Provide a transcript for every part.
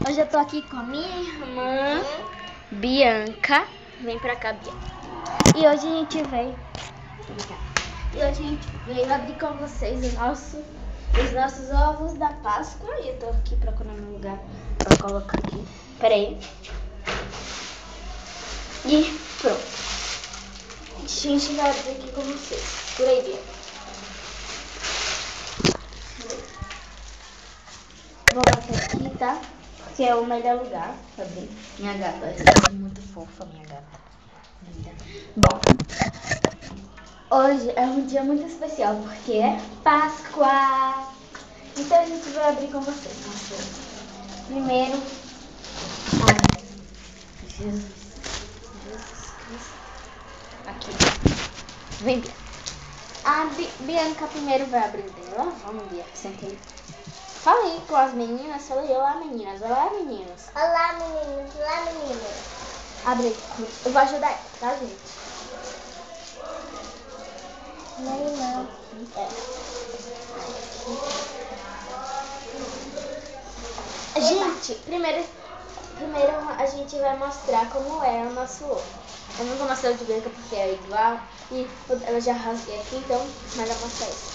Hoje eu tô aqui com a minha irmã, Bianca. Vem pra cá, Bia. E hoje a gente veio... E hoje a gente veio abrir com vocês os nossos ovos da Páscoa. E eu tô aqui procurando um lugar pra colocar aqui. Pera aí. E pronto. A gente vai abrir aqui com vocês. Por aí, Bia. Vou bater aqui, tá? Que é o melhor lugar pra abrir. Minha gata, é muito fofa, minha gata. Bom, hoje é um dia muito especial porque é Páscoa. Então a gente vai abrir com vocês. Primeiro, ai, Jesus Cristo. Aqui. Vem, Bia. A Bianca primeiro vai abrir dela. Vamos, Bia, senta aí. Fala aí com as meninas, fala aí, olá meninas, olá meninas. Olá meninos, olá meninas. Abre aí, eu vou ajudar, tá, gente? Não. Gente, primeiro a gente vai mostrar como é o nosso ovo. Eu não vou mostrar o de Bianca porque é igual e eu já rasguei aqui, então, mas eu vou mostrar isso.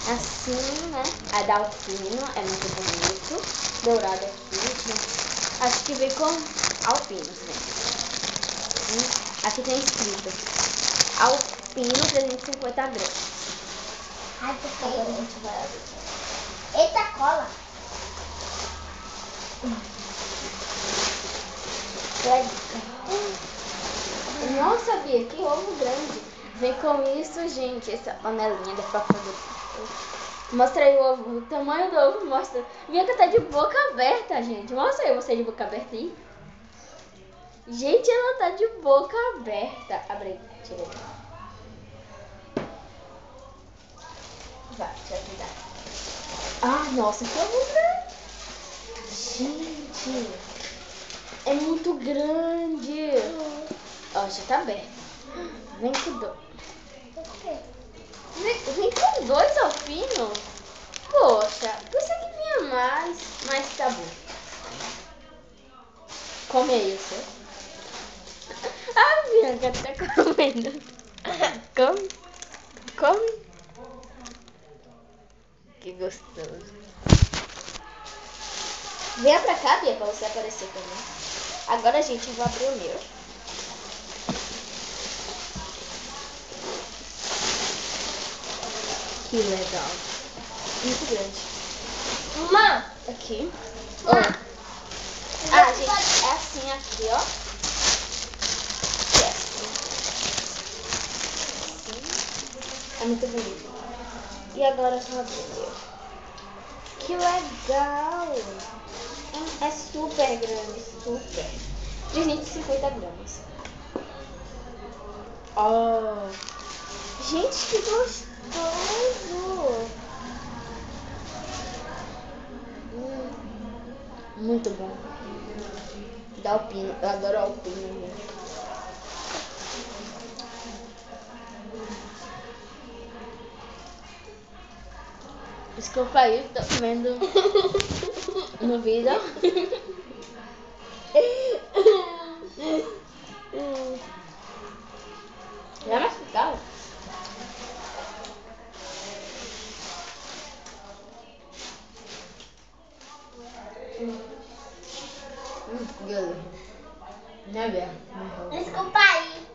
Assim, né? A da alpino é muito bonito. Dourado aqui. Acho que vem com alpinos, né? Aqui tem escrito alpino 350 gramas. Ai, que feio. Agora a gente vai abrir. Eita, cola. Nossa, Bia, que ovo grande. Vem com isso, gente, essa panelinha dá pra fazer. Mostra aí o ovo, o tamanho do ovo, mostra. Bianca tá de boca aberta, gente. Mostra aí você de boca aberta aí. Gente, ela tá de boca aberta. Abre aí, tira aí. Vai, te ajudar. Ah, nossa, que ovo grande. Gente, é muito grande. Ó, já tá aberto. Vem com dois. Vem com dois alpinos? Poxa, pensei que vinha mais, mas tá bom. Come aí o seu. Ah, Bianca tá comendo. Come. Come. Que gostoso. Venha pra cá, Bia, pra você aparecer também. Agora, gente, eu vou abrir o meu. Que legal. Muito grande. Uma. Aqui. Uma. Ah, gente, é assim aqui, ó. É assim. É muito bonito. E agora só abrir. Que legal. É super grande, super. 350 gramas. Oh. Gente, que gostoso. Muito bom. Da alpino, eu adoro alpino. Desculpa aí, tô vendo no vídeo. Já machucava? Beleza. Né, Bia? Desculpa aí.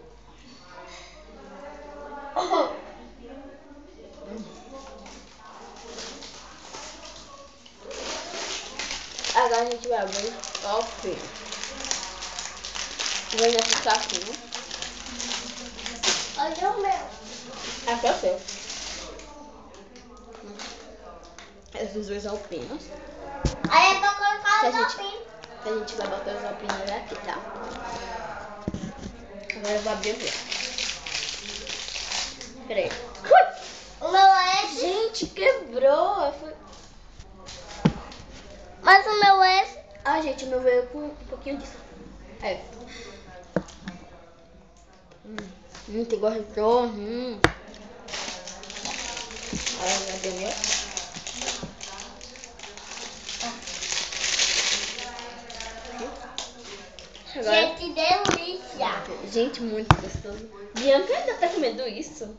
Agora a gente vai abrir o alpino. Vou nesse saquinho. Olha o meu. Aqui é o seu. Esses dois alpinos. Aí é pra colocar Que a os gente- alpinos. A gente vai botar os alpinos aqui, tá? Agora eu vou abrir o meu. Peraí. O meu é esse. Gente, quebrou. Mas o meu é esse. Ah, gente, o meu veio com um pouquinho disso. É. Que gostoso. Olha, já deu meu. Agora, Gente, delícia. gente, muito gostoso. Bianca ainda tá comendo isso?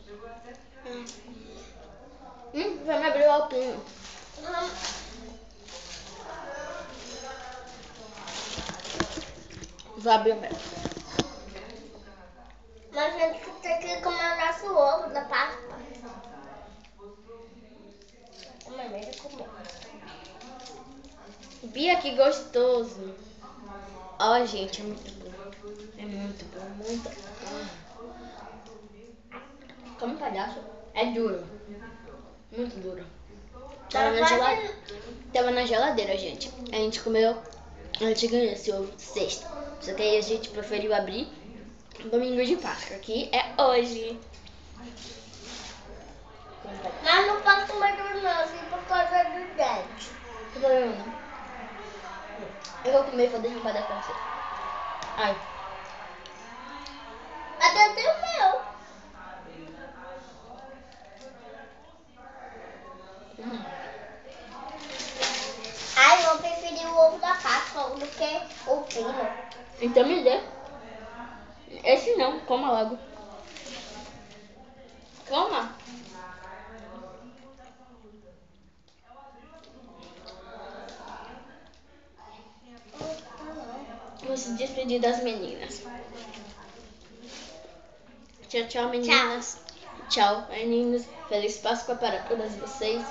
Vai me abrir o alpinho. Vou abrir o meu. Mas a gente tem que comer o nosso ovo da Páscoa. A mamãe já comeu. Bia, que gostoso. Ó, gente, é muito bom. É muito bom, muito bom. Como um palhaço. É duro. Muito duro. Tava na geladeira, gente. A gente comeu. A gente ganhou esse ovo sexta. Só que aí a gente preferiu abrir domingo de Páscoa, que é hoje. Mas não posso comer do nosso por causa do dente. Eu vou comer e vou deixar um pedaço pra você. Ai. Até tem o meu. Ai, eu preferi o ovo da Páscoa do que o pino. Então me dê. Esse não, coma logo. Coma. Vou se despedir das meninas. Tchau, tchau, meninas. Tchau, meninos. Feliz Páscoa para todas vocês.